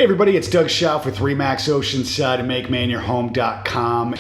Hey everybody, it's Doug Schauf with RE/MAX Oceanside and MakeMaineYourHome.com.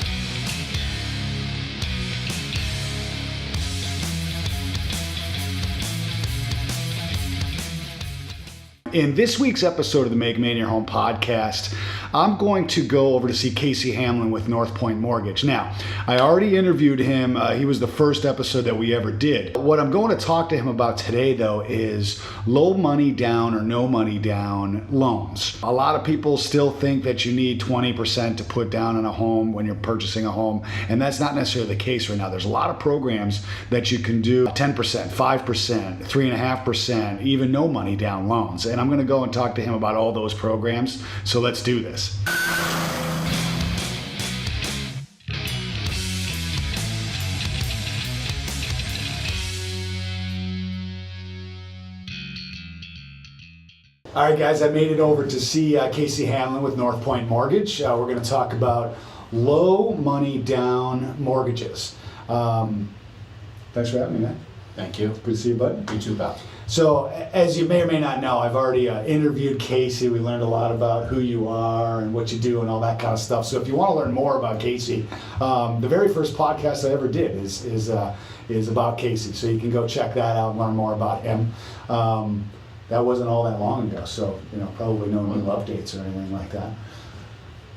In this week's episode of the Make Maine Your Home podcast, I'm going to go over to see Casey Hamlin with Northpoint Mortgage. Now, I already interviewed him. He was the first episode that we ever did. What I'm going to talk to him about today, though, is low money down or no money down loans. A lot of people still think that you need 20% to put down on a home when you're purchasing a home, and that's not necessarily the case right now. There's a lot of programs that you can do 10%, 5%, 3.5%, even no money down loans. And I'm going to go and talk to him about all those programs. So let's do this. All right, guys, I made it over to see Casey Hamlin with Northpoint Mortgage. We're going to talk about low money down mortgages. Thanks for having me, man. Thank you. Good to see you, bud. You too, pal. So, as you may or may not know, I've already interviewed Casey. We learned a lot about who you are and what you do and all that kind of stuff. So, if you want to learn more about Casey, the very first podcast I ever did is about Casey. So you can go check that out and learn more about him. That wasn't all that long ago, so probably no new updates or anything like that.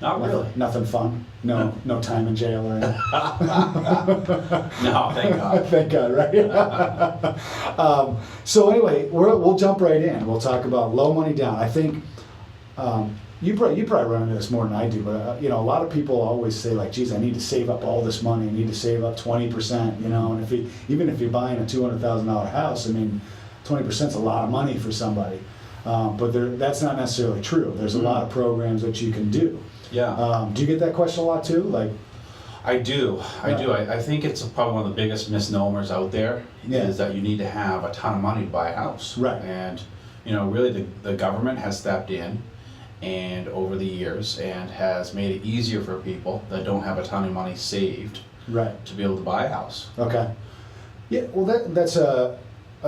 Not really. Nothing fun. No time in jail or anything. No, thank God. Thank God, right? So anyway, we'll jump right in. We'll talk about low money down. I think you probably run into this more than I do, but a lot of people always say like, "Geez, I need to save up all this money. I need to save up 20%." And even if you're buying a $200,000 house, 20% is a lot of money for somebody. But that's not necessarily true. There's a lot of programs that you can do. Yeah. Do you get that question a lot too? I do. I think it's probably one of the biggest misnomers out there is that you need to have a ton of money to buy a house. Right. And really the government has stepped in and over the years and has made it easier for people that don't have a ton of money saved to be able to buy a house. Okay. Yeah, well that's a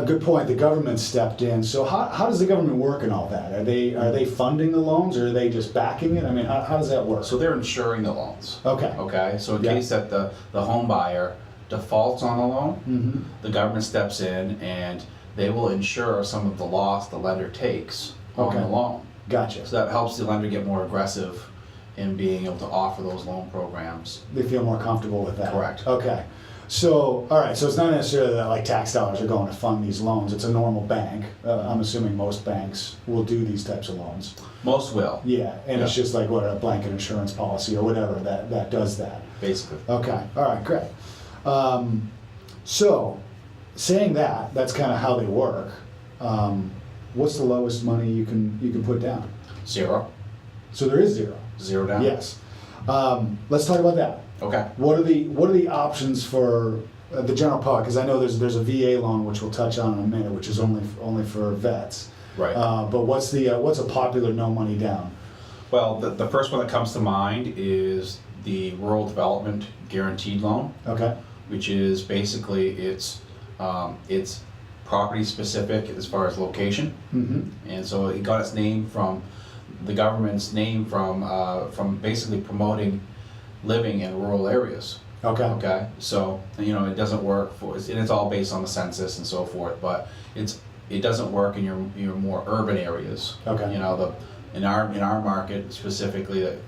good point. The government stepped in. So how does the government work in all that? Are they funding the loans, or are they just backing it? How does that work? So they're insuring the loans. Okay. So in case that the home buyer defaults on a loan, the government steps in and they will insure some of the loss the lender takes on the loan. Gotcha. So that helps the lender get more aggressive in being able to offer those loan programs. They feel more comfortable with that. Correct. Okay. So, all right, so it's not necessarily that like tax dollars are going to fund these loans. It's a normal bank. I'm assuming most banks will do these types of loans. Most will. Yeah, and it's just like a blanket insurance policy or whatever that does that. Basically. Okay, all right, great. So, saying that's kind of how they work. What's the lowest money you can put down? Zero. So there is zero. Zero down. Yes. Let's talk about that. Okay. What are the options for the general public? Because I know there's a VA loan which we'll touch on in a minute, which is only for vets. Right. But what's a popular no money down? Well, the first one that comes to mind is the Rural Development Guaranteed Loan. Okay. Which is basically it's property specific as far as location, and so it got its name from the government's name from basically promoting living in rural areas. Okay. So it doesn't work and it's all based on the census and so forth, but it doesn't work in your more urban areas. Okay. In our market specifically, that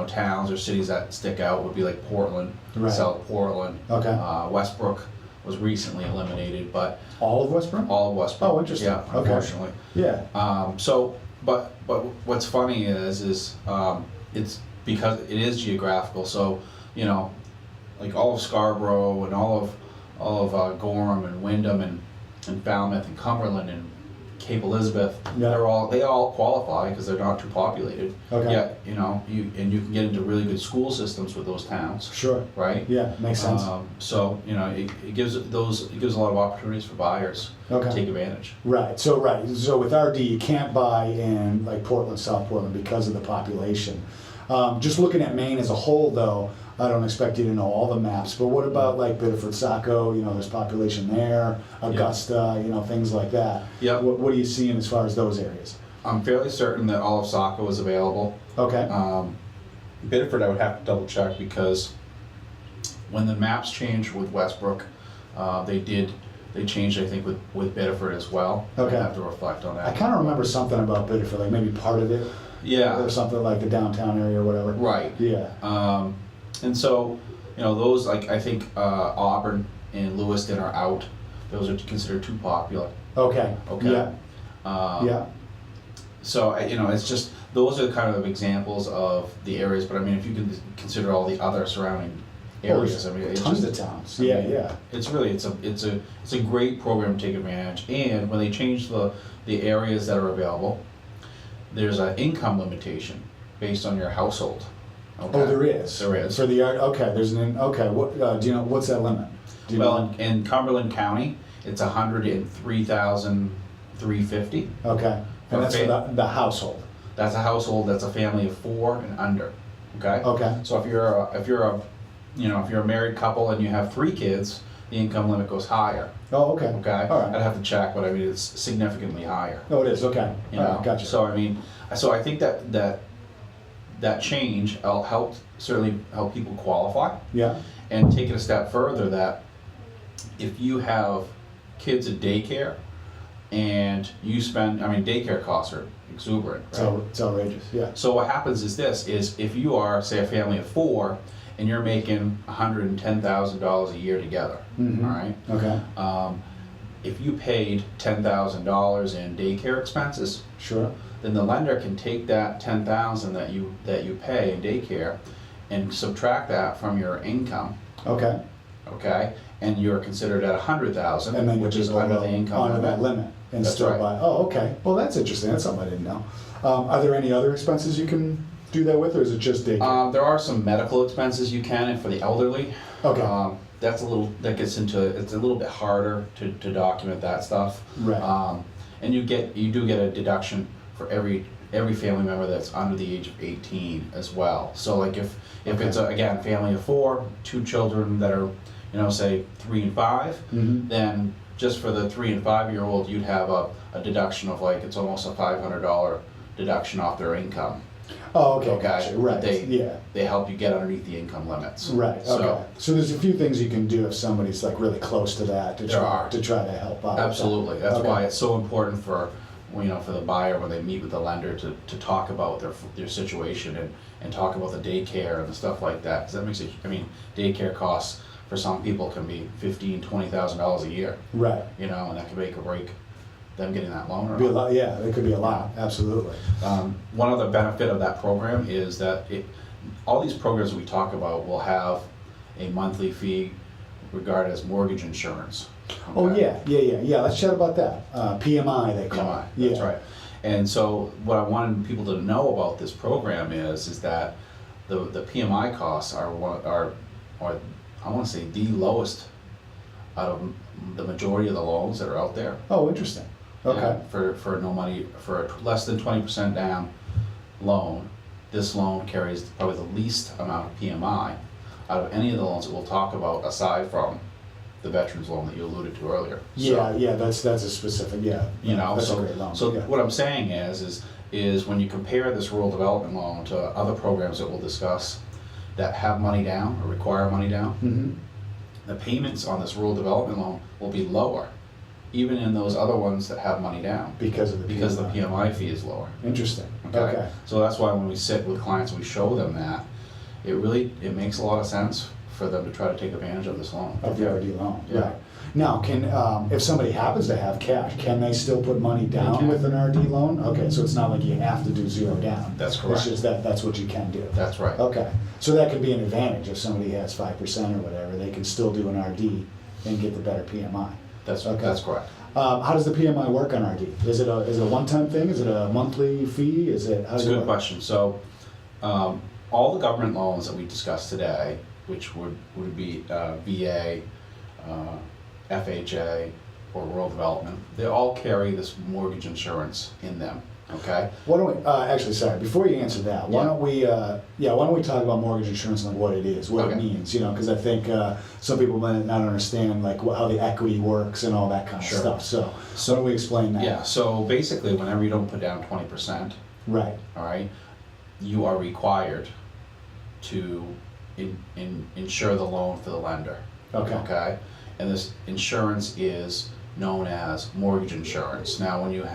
towns or cities that stick out would be like Portland, South Portland. Okay. Westbrook was recently eliminated, but all of Westbrook. Oh, interesting. Yeah. Unfortunately. Yeah. But what's funny is it's because it is geographical. So like all of Scarborough and all of Gorham and Wyndham and Falmouth and Cumberland and Cape Elizabeth, they all qualify because they're not too populated. Okay. Yet you can get into really good school systems with those towns. Sure. Right. Yeah, makes sense. So it gives a lot of opportunities for buyers to take advantage. Right. So with RD, you can't buy in like Portland, South Portland because of the population. Just looking at Maine as a whole, though, I don't expect you to know all the maps, but what about like Biddeford, Saco? There's population there, Augusta, things like that. Yeah. What are you seeing as far as those areas? I'm fairly certain that all of Saco is available. Okay. Biddeford, I would have to double check because when the maps changed with Westbrook, they changed, I think, with Biddeford as well. Okay. I have to reflect on that. I kind of remember something about Biddeford, like maybe part of it. Yeah. Or something like the downtown area or whatever. Right. Yeah. And so, those, like, I think Auburn and Lewiston are out. Those are considered too popular. Okay. Okay. Yeah. Yeah. So, it's just, those are kind of examples of the areas, but I mean, if you can consider all the other surrounding areas, I mean, it's tons just, of towns. I Yeah, mean, yeah. It's really, it's a great program to take advantage. And when they change the areas that are available, there's an income limitation based on your household. Okay? Oh, there is. There is. For the yard. Okay. There's an. Okay. What do you know? What's that limit? Do you Well, know? in Cumberland County, it's $103,350. Okay. And that's for the household. That's a household. That's a family of 4 and under. Okay. Okay. So if you're a married couple and you have 3 kids, the income limit goes higher. Oh, okay. Okay. All right. I'd have to check, but I mean it's significantly higher. Oh, it is. Okay. You All know. right, gotcha. So I mean, I think that change certainly help people qualify. Yeah. And take it a step further, that if you have kids at daycare and you spend, daycare costs are exuberant, right? So it's outrageous. Yeah. So what happens is if you are, say, a family of 4 and you're making $110,000 a year together, Mm-hmm. all right? Okay. If you paid $10,000 in daycare expenses, Sure. then the lender can take that $10,000 that you pay in daycare and subtract that from your income. Okay. Okay, and you're considered at $100,000, And then which is below under the income under that limit. limit, and That's still right. buy. Oh, okay. Well, that's interesting. That's something I didn't know. Are there any other expenses you can do that with, or is it just daycare? There are some medical expenses you can, and for the elderly. Okay. It's a little bit harder to document that stuff. Right. And you do get a deduction for every family member that's under the age of 18 as well. So like if it's again family of 4, 2 children that are say 3 and 5, Mm-hmm. then just for the 3 and 5-year-old you'd have a deduction of it's almost a $500 deduction off their income. Oh, okay. Okay. Gotcha. Right. They help you get underneath the income limits. Right. Okay. So there's a few things you can do if somebody's like really close to that to try to help out. Absolutely. That's Okay. why it's so important for for the buyer when they meet with the lender to talk about their situation and talk about the daycare and the stuff like that, because that makes it. Daycare costs for some people can be $15,000-$20,000 a year. Right. And that can make or break them getting that loan. Or Be a lot. Yeah, it could be a lot. Absolutely. One other benefit of that program is that all these programs we talk about will have a monthly fee regarded as mortgage insurance. Oh Okay? yeah. Let's chat about that. PMI they call PMI, it. that's right. And so what I wanted people to know about this program is that the PMI costs are I want to say the lowest out of the majority of the loans that are out there. Oh, interesting. Okay. Yeah, for no money, for a less than 20% down loan, this loan carries probably the least amount of PMI out of any of the loans that we'll talk about, aside from the veterans loan that you alluded to earlier. Yeah, that's a specific, that's so, a great loan. So yeah. what I'm saying is when you compare this rural development loan to other programs that we'll discuss that have money down or require money down, Mm-hmm. the payments on this rural development loan will be lower, even in those other ones that have money down, Because of the because PMI. the PMI fee is lower. Interesting. Okay. Okay. So that's why when we sit with clients, we show them that it makes a lot of sense for them to try to take advantage of this loan. Of the RD loan. Yeah. Right. Now, if somebody happens to have cash, can they still put money down can. with an RD loan? Okay, so it's not like you have to do zero down. That's correct. It's just that's what you can do. That's right. Okay, so that could be an advantage if somebody has 5% or whatever. They can still do an RD and get the better PMI. That's correct. How does the PMI work on RD? Is it a one-time thing? Is it a monthly fee? That's That's a good question. So, all the government loans that we discussed today, which would be VA, FHA, or rural development, they all carry this mortgage insurance in them, okay? Why don't we, actually, sorry, before you answer that, why don't we talk about mortgage insurance and like what it is, what it means, you know, because I think some people might not understand like how the equity works and all that kind of stuff. So why don't we explain that? Yeah, so basically whenever you don't put down 20%, right, all right, you are required to insure the loan for the lender. Okay? And this insurance is known as mortgage insurance. Now, when you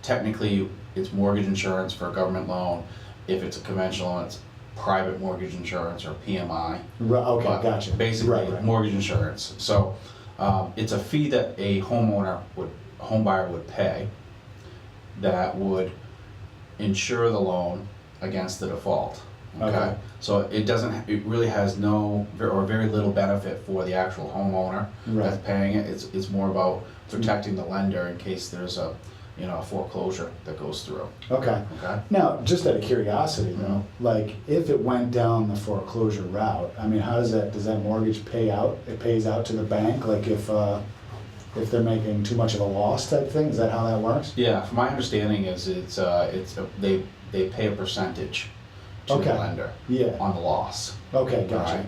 technically it's mortgage insurance for a government loan. If it's a conventional loan, it's private mortgage insurance or PMI. Right, okay, But gotcha. basically, Right. mortgage insurance. So it's a fee that a home buyer would pay that would insure the loan against the default. Okay. So it really has no or very little benefit for the actual homeowner that's paying it. It's more about protecting the lender in case there's a foreclosure that goes through. Okay. Now, just out of curiosity though, like if it went down the foreclosure route, I mean, does that mortgage pay out? It pays out to the bank, like if they're making too much of a loss type thing? Is that how that works? Yeah, from my understanding is they pay a percentage to the lender on the loss. Okay, gotcha. Right?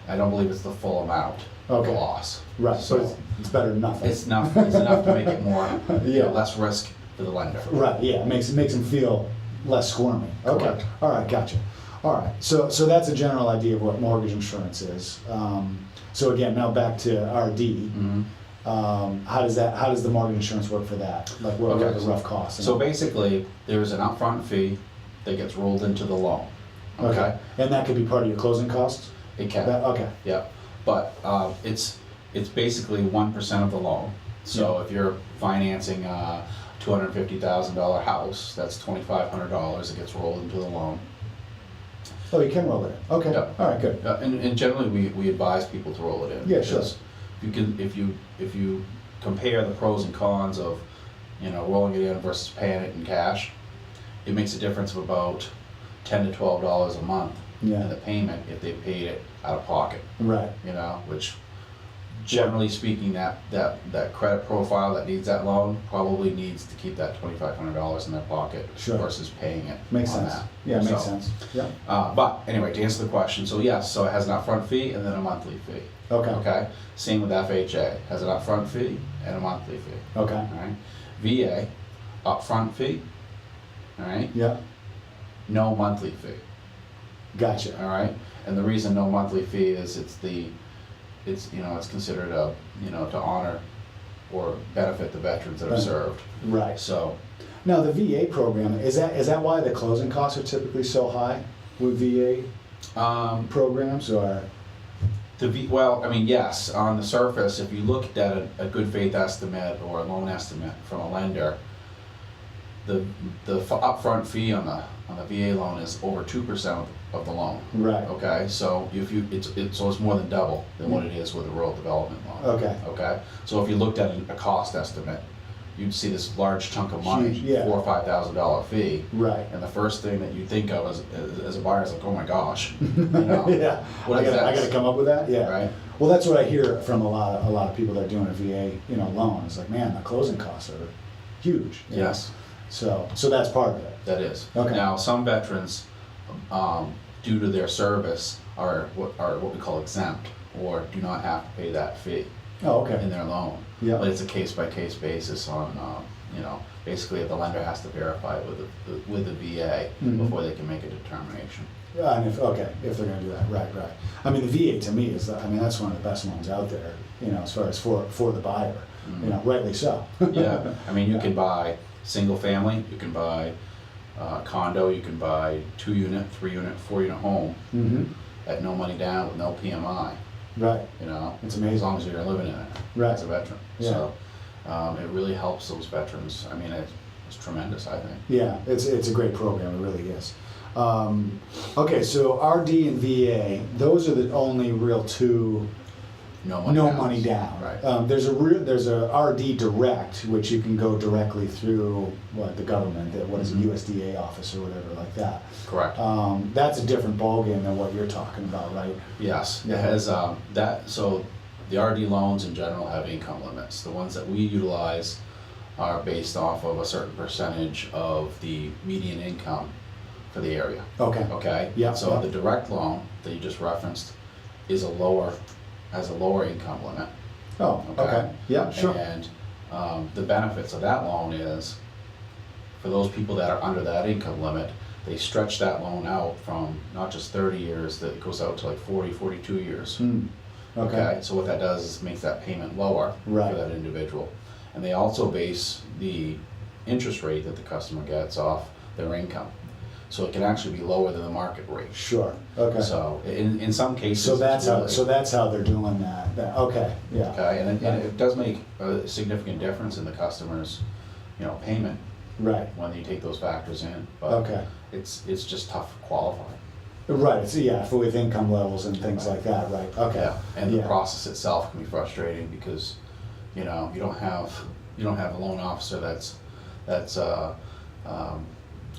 I don't believe it's the full amount of the loss. Right, so it's better than nothing. It's enough to make it more less risk for the lender. Right, yeah, it makes them feel less squirmy. Okay, Correct. all right, gotcha. All right, so that's a general idea of what mortgage insurance is. So again, now back to RD. How does the mortgage insurance work for that? Like what are the rough costs? So basically, there's an upfront fee that gets rolled into the loan. Okay. And that could be part of your closing costs? It can. Okay. Yeah. But it's basically 1% of the loan. So if you're financing a $250,000 house, that's $2,500 that gets rolled into the loan. Oh, you can roll it in. Okay. Yeah. All right, good. And generally we advise people to roll it in. Yeah, sure. If you compare the pros and cons of rolling it in versus paying it in cash, it makes a difference of about $10 to $12 a month in the payment if they paid it out of pocket. Right. Which generally speaking, that credit profile that needs that loan probably needs to keep that $2,500 in their pocket versus paying it. Makes on sense. that. Yeah, makes sense. Yeah. But anyway, to answer the question, so yes, so it has an upfront fee and then a monthly fee. Okay. Same with FHA, has an upfront fee and a monthly fee. Okay. All right. VA, upfront fee. All right. Yeah. No monthly fee. Gotcha. All right. And the reason no monthly fee is it's considered to honor or benefit the veterans that have served. Right. So now the VA program, is that why the closing costs are typically so high with VA programs, or? Yes, on the surface, if you looked at a good faith estimate or a loan estimate from a lender, the upfront fee on the VA loan is over 2% of the loan. Right. Okay, so it's more than double than what it is with a rural development loan. Okay. Okay, so if you looked at a cost estimate, you'd see this large chunk of money, $4,000 or $5,000 fee. Right. And the first thing that you think of as a buyer is like, oh my gosh, yeah. What I got to come up with that. Yeah. Right. Well, that's what I hear from a lot of people that are doing a VA loan. It's like, man, the closing costs are huge. Yes. So that's part of it. That is. Okay. Now, some veterans, due to their service, are what we call exempt, or do not have to pay that fee in their loan. Yeah. But it's a case-by-case basis on, basically the lender has to verify it with the VA before they can make a determination. And if they're going to do that, right. I mean, the VA to me that's one of the best loans out there. As far as for the buyer, rightly so. Yeah. I mean, you can buy single family, you can buy condo, you can buy 2-unit, 3-unit, 4-unit home at no money down with no PMI. Right. It's amazing. As long as you're living in it as a veteran. Yeah. So it really helps those veterans. I mean, it's tremendous, I think. Yeah, it's a great program. It really is. Okay, so RD and VA, those are the only real two. No money down. Right. There's a RD Direct, which you can go directly through the government, what is it, USDA office or whatever like that. Correct. That's a different ballgame than what you're talking about, right? Yes, it has that. So the RD loans in general have income limits. The ones that we utilize are based off of a certain percentage of the median income for the area. Okay. Okay? Yeah. So yeah. the direct loan that you just referenced has a lower income limit. Oh, okay. Yeah, sure. And the benefits of that loan is, for those people that are under that income limit, they stretch that loan out from not just 30 years, that it goes out to like 40, 42 years. Okay. So what that does is makes that payment lower Right. for that individual. And they also base the interest rate that the customer gets off their income. So it can actually be lower than the market rate. Sure. Okay. So in some cases. So that's how. really- So that's how they're doing that. Okay. Yeah. Okay, and it does make a significant difference in the customer's, payment Right. when you take those factors in. But Okay. it's just tough to qualify. Right. It's for with income levels and things like that. Right. Okay. Yeah, and the Yeah. process itself can be frustrating because, you don't have a loan officer that's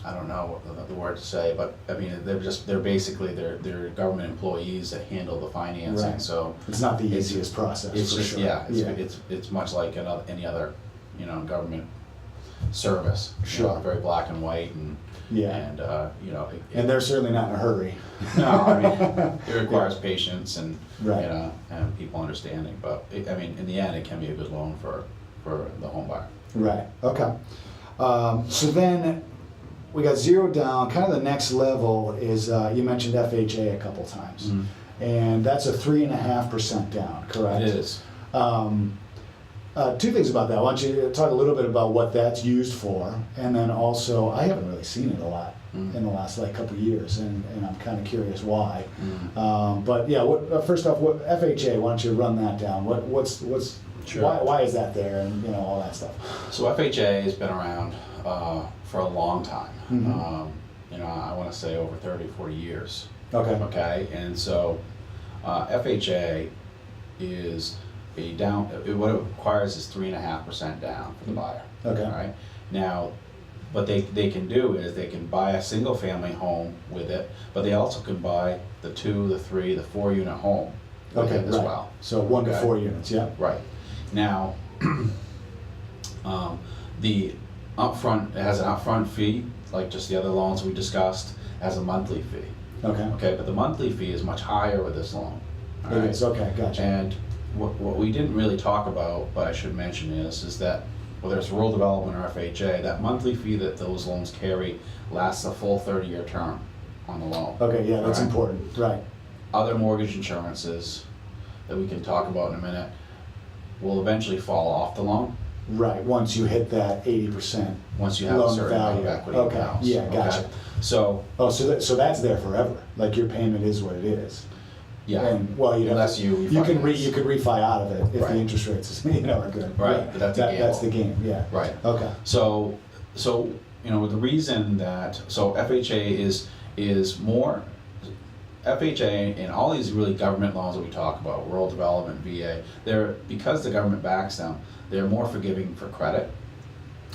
I don't know what the word to say, but I mean they're basically they're government employees that handle the financing. Right. So It's not the easiest process. it's for just sure. it's much like any other government service. Sure. Very black and white and Yeah. and And they're certainly not in a hurry. no, I mean it requires patience and Right. and people understanding, but in the end it can be a good loan for the home buyer. Right. Okay. So then we got zero down. Kind of the next level is you mentioned FHA a couple times, and that's a 3.5% down. Correct. It is. Two things about that. Why don't you talk a little bit about what that's used for, and then also I haven't really seen it a lot in the last couple of years, and I'm kind of curious why. But yeah, first off, what FHA? Why don't you run that down? What's Sure. why is that there, and all that stuff. So FHA has been around for a long time. I want to say over 30, 40 years. Okay. Okay, and so FHA is what it requires is 3.5% down for the buyer. Okay. All right. Now, what they can do is they can buy a single family home with it, but they also can buy the 2, the 3, the 4 unit home with Okay. it as Right. well. So 1 to Okay. 4 units. Yeah. Right. Now, the upfront, it has an upfront fee, like just the other loans we discussed, has a monthly fee. Okay. Okay, but the monthly fee is much higher with this loan. All It right? is. Okay. Gotcha. And what we didn't really talk about, but I should mention is that whether it's rural development or FHA, that monthly fee that those loans carry lasts a full 30-year term on the loan. Okay. Yeah, that's All right? important. Right. Other mortgage insurances that we can talk about in a minute will eventually fall off the loan Right. Once you hit that 80% once you have a loan certain amount value. of equity in Okay. the house. Yeah. Gotcha. Okay? So, So that's there forever. Like your payment is what it is. yeah. And well, Unless you can refinance. you could refi out of it if Right. the interest rates are good. Right, Yeah. but that's a That's the gamble. game. Yeah. Right. Okay. So the reason that FHA is more FHA and all these really government loans that we talk about, rural development, VA, because the government backs them, they're more forgiving for credit.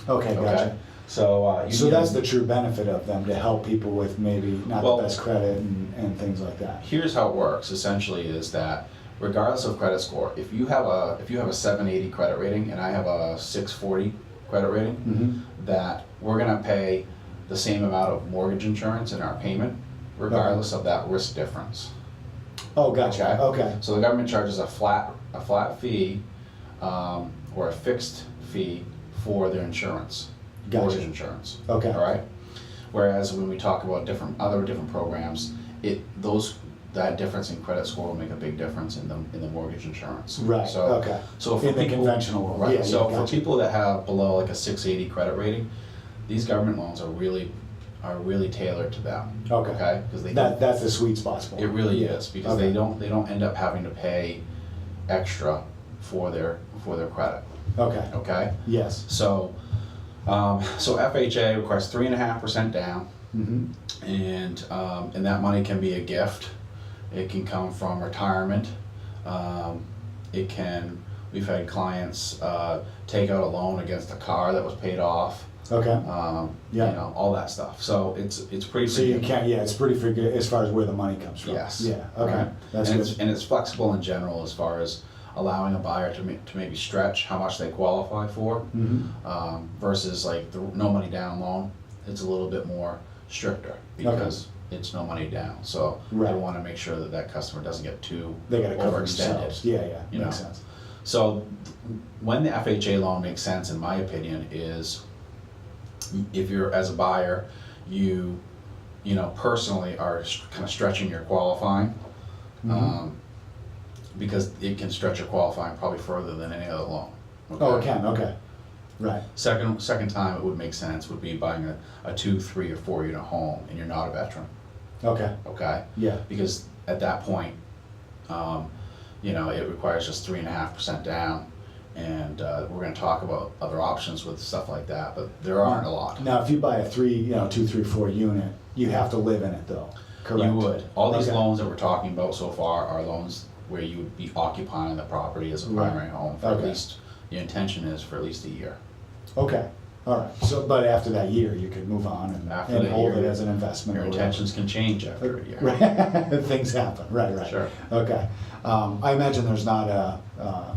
Okay. Gotcha. So So that's the true benefit of them, to help people with maybe not Well, the best credit and things like that. Here's how it works. Essentially, is that regardless of credit score, if you have a 780 credit rating and I have a 640 credit rating, that we're gonna pay the same amount of mortgage insurance in our payment, regardless of that risk difference. Oh, gotcha. Okay. So the government charges a flat fee or a fixed fee for their insurance, Gotcha. mortgage insurance. Okay. All right. Whereas when we talk about other different programs, that difference in credit score will make a big difference in the mortgage insurance. Right. So, Okay. So for In the people, conventional world. right? Yeah, So yeah, for gotcha. people that have below like a 680 credit rating, these government loans are really tailored to them. Okay. Okay. Because That's the sweet spot for it them. really Yeah. is, because Okay. they don't end up having to pay extra for their credit. Okay. Okay. Yes. So FHA requires 3.5% down, and that money can be a gift. It can come from retirement. We've had clients take out a loan against a car that was paid off. Okay. Yeah. All that stuff. So it's pretty. So you forgiving. can't. Yeah, it's pretty forgiving as far as where the money comes from. Yes. Yeah. Okay. Right. That's and good. it's flexible in general as far as allowing a buyer to maybe stretch how much they qualify for, versus like the no money down loan. It's a little bit more stricter because it's no money down. So they want to make sure that that customer doesn't get too They got to cover overextended. themselves. Yeah, makes sense. So when the FHA loan makes sense, in my opinion, is if you're, as a buyer, you personally are kind of stretching your qualifying, because it can stretch your qualifying probably further than any other loan. Okay? Oh, it can, okay. Right. Second time it would make sense would be buying a 2, 3, or 4 unit home and you're not a veteran. Okay. Okay? Yeah. Because at that point, it requires just 3.5% down, and we're going to talk about other options with stuff like that, but there aren't a lot. Now, if you buy a 2, 3, 4 unit, you have to live in it though, correct? You would. All these Okay. loans that we're talking about so far are loans where you would be occupying the property as a primary home for at least, the intention is for at least a year. Okay, all right. So, but after that year, you could move on and hold it as an investment. Your intentions can change after a year. Right. Things happen. Right. Sure. Okay. I imagine there's not a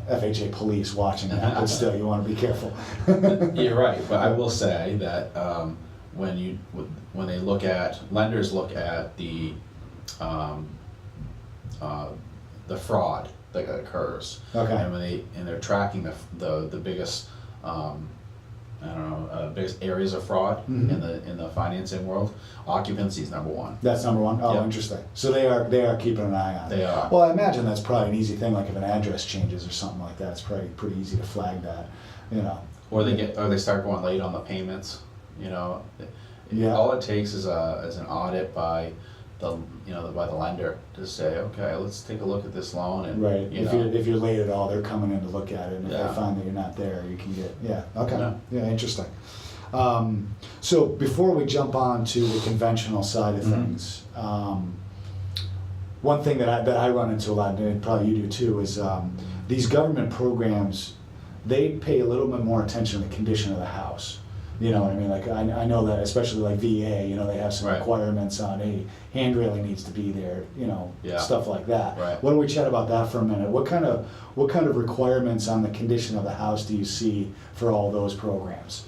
FHA police watching that, but still, you want to be careful. You're right, but I will say that when lenders look at the fraud that occurs, Okay. and they're tracking the biggest biggest areas of fraud in the financing world, occupancy is number one. That's number one. Oh, Yep. Interesting. So they are keeping an eye on it. They are. Well, I imagine that's probably an easy thing. Like if an address changes or something like that, it's probably pretty easy to flag that. Or they start going late on the payments. Yeah. All it takes is an audit by the lender to say, okay, let's take a look at this loan, and Right. If you're late at all, they're coming in to look at it, and if Yeah. they find that you're not there, you can get Okay. Yeah. Yeah. Interesting. So before we jump on to the conventional side of things, one thing that I run into a lot, and probably you do too, is these government programs. They pay a little bit more attention to the condition of the house. You know what I mean? Like I know that, especially like VA, they have some requirements on, hey, hand railing needs to be there, stuff like that. Right. Why don't we chat about that for a minute? What kind of requirements on the condition of the house do you see for all those programs?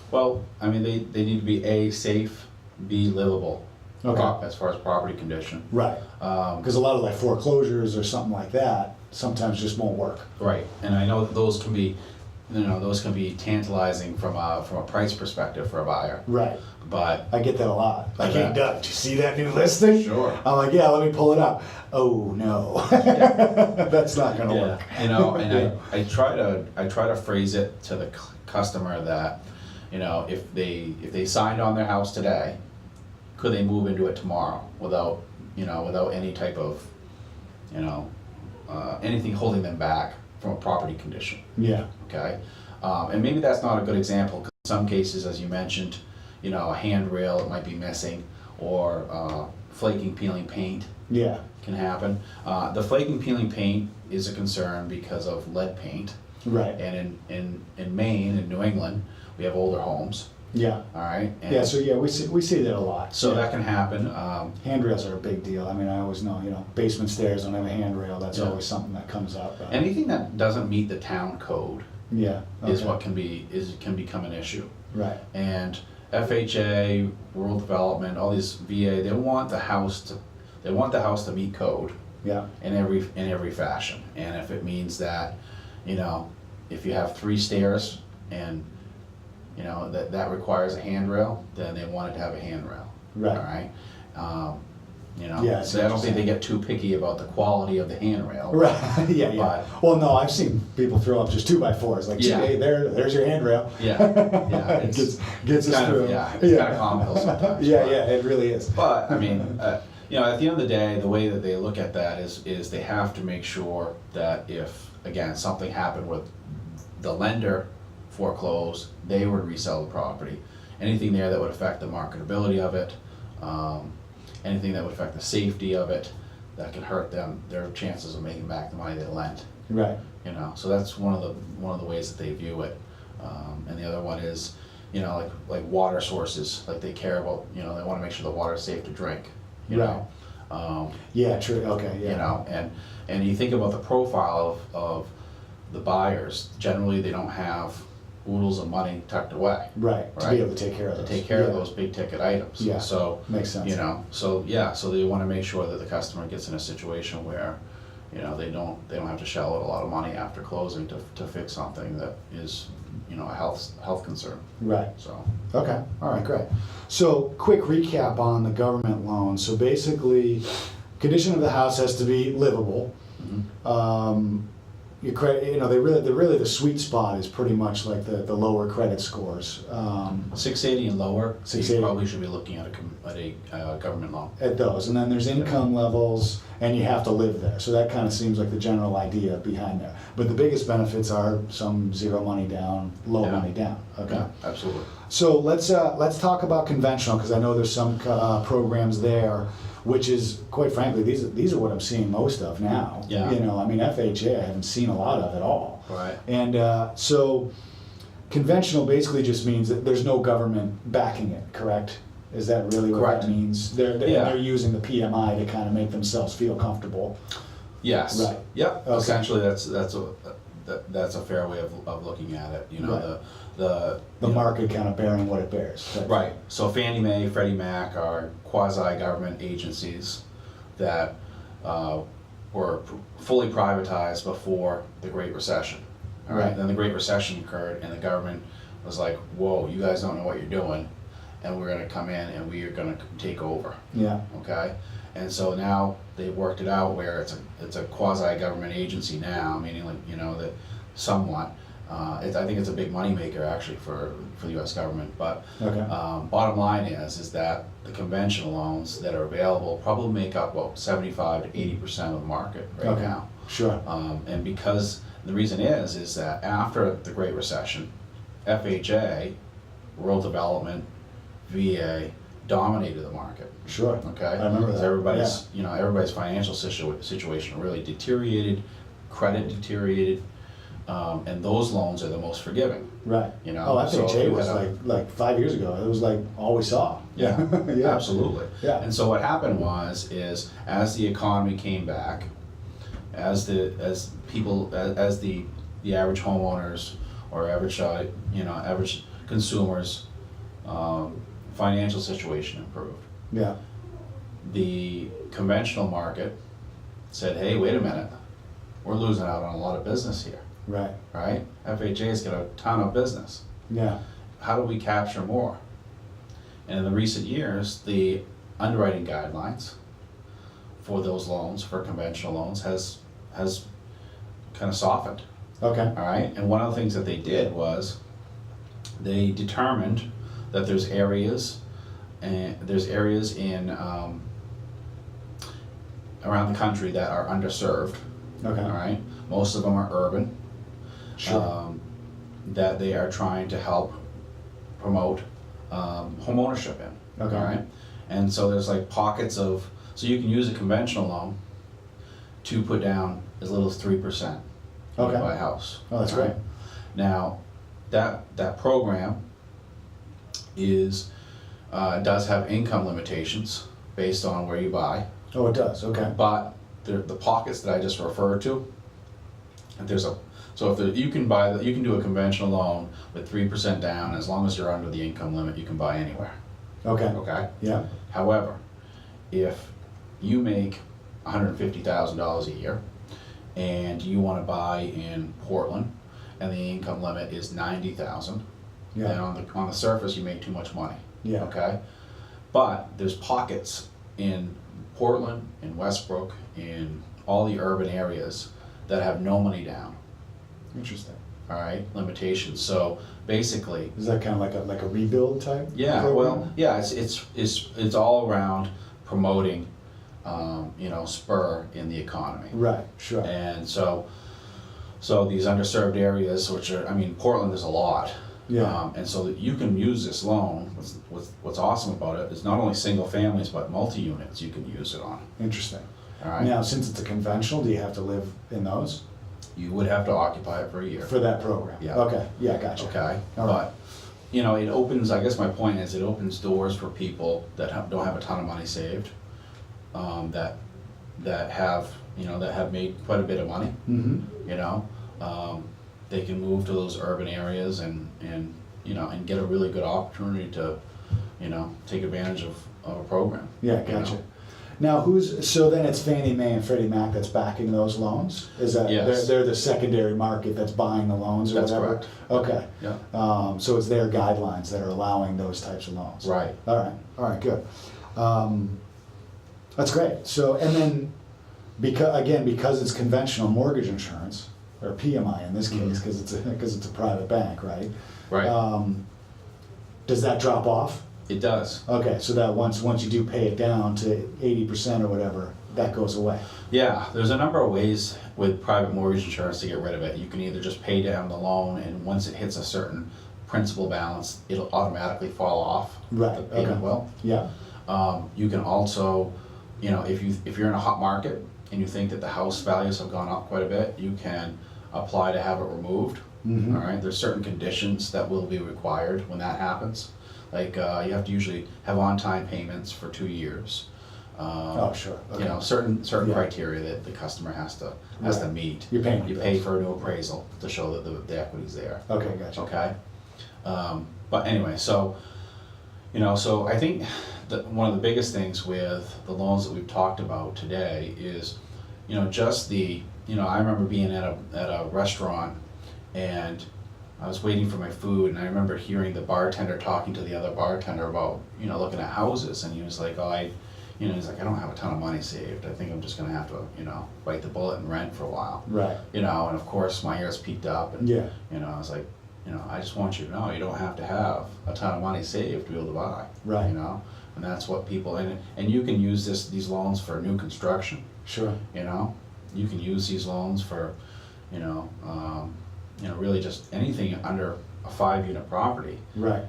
Well, I mean, they need to be A, safe, B, livable. Okay. As far as property condition. Right. Because a lot of like foreclosures or something like that sometimes just won't work. Right, and I know that those can be tantalizing from a price perspective for a buyer. Right. But I get that a lot. Like, hey, Doug, did you see that new listing? Sure. I'm like, yeah, let me pull it up. Oh no, that's not gonna work. And I try to phrase it to the customer that, if they signed on their house today, could they move into it tomorrow without any type of, anything holding them back from a property condition? Yeah. Okay, and maybe that's not a good example, because in some cases, as you mentioned, a handrail that might be missing, or flaking, peeling paint. Yeah. Can happen. The flaking, peeling paint is a concern because of lead paint. Right. And in Maine, in New England, we have older homes. Yeah. All right. And Yeah. So yeah, we see that a lot. so yeah. that can happen. Handrails are a big deal. I mean, I always know, basement stairs don't have a handrail. That's always something that comes up. Anything that doesn't meet the town code Yeah. Okay. is what can become an issue. Right. And FHA, rural development, all these VA, they want the house to meet code. Yeah. In every fashion. And if it means that, if you have 3 stairs and that requires a handrail, then they want it to have a handrail. Right. All right. Yeah, So I don't think they get too picky about the quality of the handrail. Right. Yeah. But, well, no, I've seen people throw up just 2x4s. Like, Yeah. hey, there's your handrail. Yeah. It gets us kind through. of, it's kind of comical sometimes. Yeah. but- Yeah. It really is. But I mean, at the end of the day, the way that they look at that is they have to make sure that if, again, something happened with the lender foreclosed, they would resell the property. Anything there that would affect the marketability of it, anything that would affect the safety of it, that can hurt their chances of making back the money they lent. Right. So that's one of the ways that they view it. And the other one is, like water sources, like they care about, they want to make sure the water is safe to drink. Right. Yeah. True. Okay. Yeah. And you think about the profile of the buyers, generally they don't have oodles of money tucked away. Right, to be able to take care of those. To take care of those big ticket items. Yeah, so makes sense. So they want to make sure that the customer gets in a situation where, they don't have to shell out a lot of money after closing to fix something that is, a health concern. Right. So. Okay, all right, great. So quick recap on the government loan. So basically, condition of the house has to be livable. Mm-hmm. Your credit, really the sweet spot is pretty much like the lower credit scores. 680 and lower, 680. you probably should be looking at a government loan. At those, and then there's income levels, and you have to live there. So that kind of seems like the general idea behind there. But the biggest benefits are some zero money down, low money down. Okay. Yeah, absolutely. So let's talk about conventional, because I know there's some programs there, which is, quite frankly, these are what I'm seeing most of now. Yeah. FHA I haven't seen a lot of at all. Right. And so conventional basically just means that there's no government backing it, correct? Is that really what Correct. that means? They're using the PMI to kind of make themselves feel comfortable. Yes. Right. Yep. Okay. Essentially, that's a fair way of looking at it. Right. The Market kind of bearing what it bears. Right. So Fannie Mae, Freddie Mac are quasi-government agencies that were fully privatized before the Great Recession. All right. Right. Then the Great Recession occurred, and the government was like, "Whoa, you guys don't know what you're doing, and we're going to come in and we are going to take over." Yeah. Okay. And so now they've worked it out where it's a quasi-government agency now, meaning that somewhat. I think it's a big moneymaker actually for the U.S. government. But Okay. bottom line is that the conventional loans that are available probably make up about 75 to 80% of the market right now. Sure. And because the reason is that after the Great Recession, FHA, Rural Development, VA dominated the market. Sure. Okay. I remember that. Everybody's everybody's financial situation really deteriorated, credit deteriorated, and those loans are the most forgiving. Right. So FHA you was had like 5 years ago. It was like all we saw. Yeah. Yeah. Absolutely. Yeah. And so what happened is as the economy came back, as the average homeowners or average consumers financial situation improved. Yeah. The conventional market said, "Hey, wait a minute, we're losing out on a lot of business here, Right. right? FHA's got a ton of business. Yeah. How do we capture more?" And in the recent years, the underwriting guidelines for those loans, for conventional loans, has kind of softened. Okay. All right, and one of the things that they did was they determined that there's areas in around the country that are underserved. Okay. All right, most of them are urban. Sure. That they are trying to help promote home ownership in. Okay. All right, and so there's like pockets of, so you can use a conventional loan to put down as little as 3%. Okay. Buy a house. Oh, that's All right? great. Now, that program does have income limitations based on where you buy, Oh, it does. Okay. but the pockets that I just referred to, you can do a conventional loan with 3% down as long as you're under the income limit. You can buy anywhere. Okay. Okay. Yeah. However, if you make $150,000 a year and you want to buy in Portland and the income limit is $90,000, Yeah. then on the surface you make too much money. Yeah. Okay, but there's pockets in Portland, in Westbrook, in all the urban areas that have no money down. Interesting. All right, limitations. So basically, Is that kind of like a rebuild type? yeah. program? Well, yeah. It's all around promoting, spur in the economy. Right. Sure. And so these underserved areas, which are, Portland, there's a lot. Yeah. And so that you can use this loan. What's awesome about it is not only single families, but multi-units you can use it on. Interesting. All right. Now, since it's a conventional, do you have to live in those You would have to occupy it for a year. for that program? Yeah. Okay. Yeah. Gotcha. Okay. All right. But, it opens, I guess my point is it opens doors for people that don't have a ton of money saved, that have made quite a bit of money, Mm-hmm. they can move to those urban areas and get a really good opportunity to, take advantage of a program. Yeah, gotcha. Now, so then it's Fannie Mae and Freddie Mac that's backing those loans? Is that, Yes. they're the secondary market that's buying the loans or That's whatever? correct. Okay. Yeah. So it's their guidelines that are allowing those types of loans? Right. All right, good. That's great. So, and then, because it's conventional mortgage insurance, or PMI in this case, because it's a private bank, right? Right. Does that drop off? It does. Okay, so that once you do pay it down to 80% or whatever, that goes away. Yeah, there's a number of ways with private mortgage insurance to get rid of it. You can either just pay down the loan, and once it hits a certain principal balance, it'll automatically fall off. Right. The payment Okay. will. Yeah. You can also, if you're in a hot market and you think that the house values have gone up quite a bit, you can apply to have it removed. Mhm. All right. There's certain conditions that will be required when that happens. Like you have to usually have on-time payments for 2 years. Oh, sure. Okay. Certain Yeah. criteria that the customer has to Right. meet. You're paying You bills. pay for a new appraisal to show that the equity's there. Okay, gotcha. Okay. But anyway, so I think that one of the biggest things with the loans that we've talked about today is, just I remember being at a restaurant, and I was waiting for my food, and I remember hearing the bartender talking to the other bartender about, looking at houses, and he was like, he's like, I don't have a ton of money saved. I think I'm just gonna have to, bite the bullet and rent for a while. Right. And of course my ears peaked up, and Yeah. I was like, I just want you to know you don't have to have a ton of money saved to be able to buy. Right. And that's what people, and you can use these loans for new construction. Sure. You can use these loans for, really just anything under a 5-unit property, Right.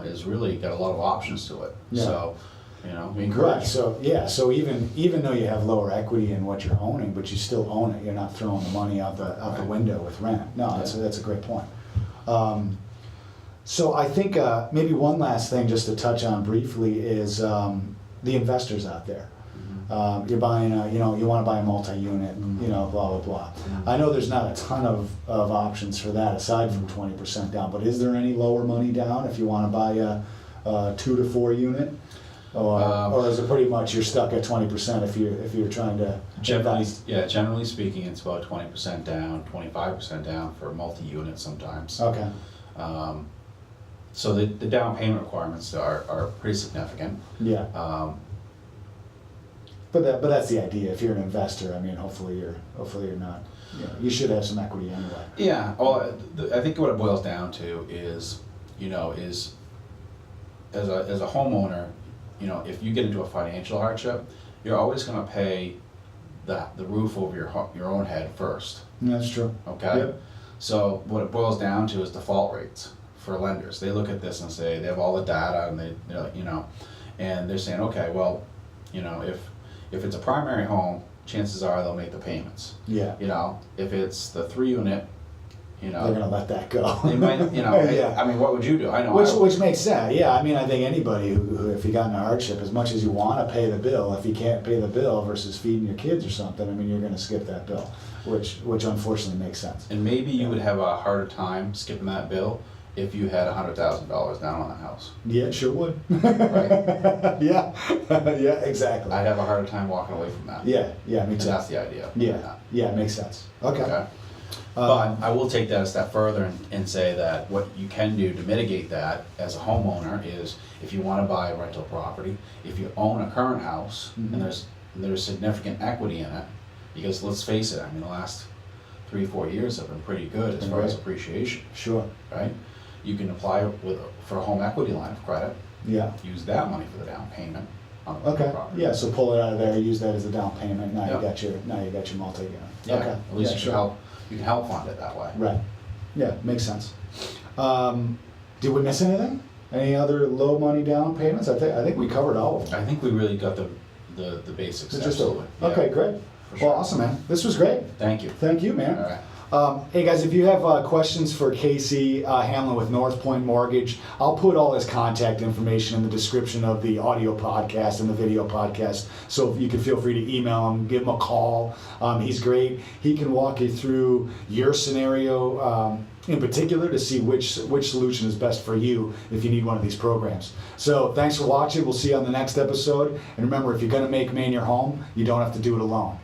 is really got a lot of options to it. Yeah. So, we Right. encourage. So even though you have lower equity in what you're owning, but you still own it, you're not throwing the money out the Right. window with rent. No, that's Yeah. that's a great point. So I think maybe one last thing just to touch on briefly is the investors out there. You're buying you want to buy a multi-unit, blah, blah, blah. I know there's not a ton of options for that aside from 20% down, but is there any lower money down if you want to buy a 2 to 4 unit? Or is it pretty much you're stuck at 20% if you're trying to invest? Generally speaking, it's about 20% down, 25% down for multi-unit sometimes. Okay. So the down payment requirements are pretty significant. Yeah. But that's the idea. If you're an investor, I mean, hopefully you're not. You should have some equity anyway. Yeah. Well, I think what it boils down to is as a homeowner, if you get into a financial hardship, you're always going to pay the roof over your own head first. That's true. Okay. Yep. So what it boils down to is default rates for lenders. They look at this and say they have all the data, and and they're saying, okay, well, if it's a primary home, chances are they'll make the payments. Yeah. If it's the 3-unit, They're gonna let that go. they might, Yeah. I mean, what would you do? I know. Which makes sense. Yeah, I mean, I think anybody who if you got in a hardship, as much as you want to pay the bill, if you can't pay the bill versus feeding your kids or something, I mean, you're going to skip that bill, which unfortunately makes sense. And maybe you would have a harder time skipping that bill if you had $100,000 down on the house. Yeah, it sure would. Right? Yeah, yeah, exactly. I'd have a harder time walking away from that. Yeah, me And too. that's the idea. Yeah, it makes sense. Okay. But I will take that a step further and say that what you can do to mitigate that as a homeowner is if you want to buy a rental property, if you own a current house and there's significant equity in it, because let's face it, I mean the last 3-4 years have been pretty good as far as appreciation. Sure. Right? You can apply for a home equity line of credit. Yeah. Use that money for the down payment on the Okay. property. Yeah. So pull it out of there. Use that as a down payment. Now Yep. you got your multi-unit. Yeah. Okay. At least yeah, you can help. You can help fund it that way. Right. Yeah, makes sense. Did we miss anything? Any other low money down payments? I think we covered all of them. I think we really got the basics. Just Absolutely. okay, Yeah. great. For sure. Well, awesome, man. This was great. Thank you. Thank you, man. All right. Hey guys, if you have questions for Casey Hamlin with Northpoint Mortgage, I'll put all his contact information in the description of the audio podcast and the video podcast. So you can feel free to email him, give him a call. He's great. He can walk you through your scenario in particular to see which solution is best for you if you need one of these programs. So thanks for watching. We'll see you on the next episode. And remember, if you're going to make Maine your home, you don't have to do it alone.